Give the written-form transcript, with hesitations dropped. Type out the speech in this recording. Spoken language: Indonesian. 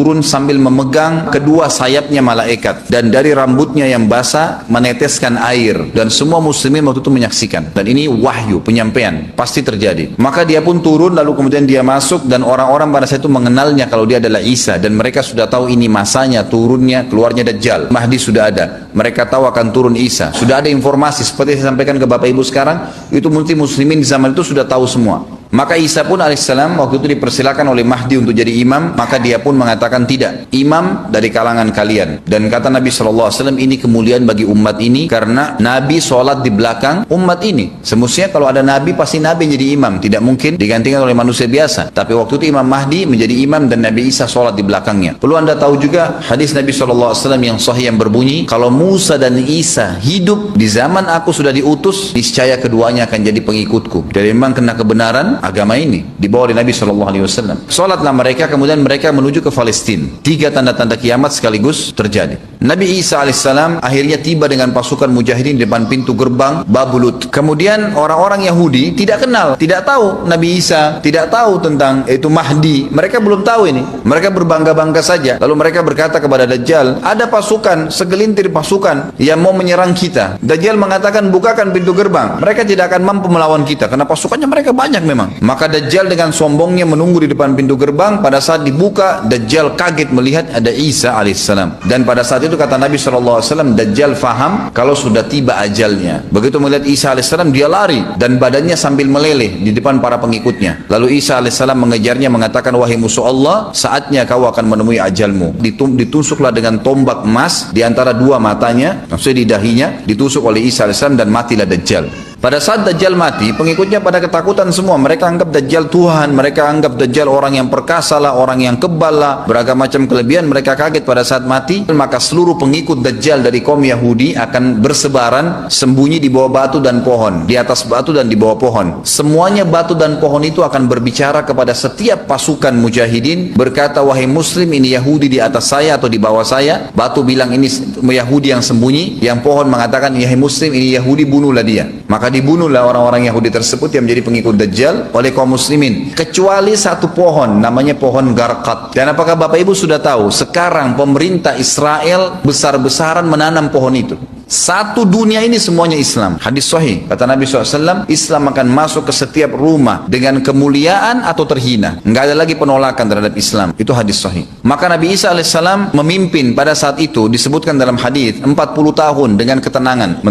turun sambil memegang kedua sayapnya malaikat, dan dari rambutnya yang basah meneteskan air, dan semua muslimin waktu itu menyaksikan. Dan ini wahyu, penyampaian, pasti terjadi. Maka dia pun turun, lalu kemudian dia masuk, dan orang-orang pada saat itu mengenalnya kalau dia adalah Isa, dan mereka sudah tahu ini masanya turunnya, keluarnya Dajjal. Mahdi sudah ada, mereka tahu akan turun Isa, sudah ada informasi seperti saya sampaikan ke Bapak Ibu sekarang. Itu muslimin di zaman itu sudah tahu semua. Maka Isa pun alaihissalam waktu itu dipersilakan oleh Mahdi untuk jadi imam, maka dia pun mengatakan tidak, imam dari kalangan kalian. Dan kata Nabi SAW, ini kemuliaan bagi umat ini karena Nabi sholat di belakang umat ini. Semestinya kalau ada Nabi, pasti Nabi jadi imam, tidak mungkin digantikan oleh manusia biasa. Tapi waktu itu Imam Mahdi menjadi imam dan Nabi Isa sholat di belakangnya. Perlu anda tahu juga hadis Nabi SAW yang sahih yang berbunyi, kalau Musa dan Isa hidup di zaman aku sudah diutus, niscaya keduanya akan jadi pengikutku. Jadi memang kena kebenaran agama ini dibawa oleh Nabi SAW. Sholatlah mereka, kemudian mereka menuju ke Palestina. 3 tanda-tanda kiamat sekaligus terjadi. Nabi Isa alaihissalam akhirnya tiba dengan pasukan mujahidin di depan pintu gerbang Babulut. Kemudian orang-orang Yahudi tidak kenal, tidak tahu Nabi Isa, tidak tahu tentang itu Mahdi. Mereka belum tahu ini. Mereka berbangga-bangga saja. Lalu mereka berkata kepada Dajjal, ada pasukan, segelintir pasukan yang mau menyerang kita. Dajjal mengatakan, bukakan pintu gerbang. Mereka tidak akan mampu melawan kita karena pasukannya mereka banyak memang. Maka Dajjal dengan sombongnya menunggu di depan pintu gerbang. Pada saat dibuka, Dajjal kaget melihat ada Isa alaihissalam. Dan pada saat itu kata Nabi SAW, Dajjal faham kalau sudah tiba ajalnya. Begitu melihat Isa alaihissalam, dia lari dan badannya sambil meleleh di depan para pengikutnya. Lalu Isa alaihissalam mengejarnya, mengatakan, wahai musuh Allah, saatnya kau akan menemui ajalmu. Ditusuklah dengan tombak emas di antara dua matanya, maksudnya di dahinya, ditusuk oleh Isa alaihissalam dan matilah Dajjal. Pada saat Dajjal mati, pengikutnya pada ketakutan semua. Mereka anggap Dajjal Tuhan, mereka anggap Dajjal orang yang perkasa lah, orang yang kebal lah, beragam macam kelebihan. Mereka kaget pada saat mati. Maka seluruh pengikut Dajjal dari kaum Yahudi akan bersebaran sembunyi di bawah batu dan pohon, di atas batu dan di bawah pohon. Semuanya batu dan pohon itu akan berbicara kepada setiap pasukan mujahidin, berkata, wahai muslim, ini Yahudi di atas saya atau di bawah saya. Batu bilang ini Yahudi yang sembunyi, yang pohon mengatakan, wahai muslim, ini Yahudi, bunuhlah dia. Maka dibunuhlah orang-orang Yahudi tersebut yang menjadi pengikut Dajjal oleh kaum muslimin, kecuali satu pohon namanya pohon Garqat. Dan apakah Bapak Ibu sudah tahu sekarang pemerintah Israel besar-besaran menanam pohon itu? Satu dunia ini semuanya Islam. Hadis sahih kata Nabi SAW, Islam akan masuk ke setiap rumah dengan kemuliaan atau terhina. Enggak ada lagi penolakan terhadap Islam. Itu hadis sahih. Maka Nabi Isa alaihissalam memimpin pada saat itu, disebutkan dalam hadis 40 tahun dengan ketenangan,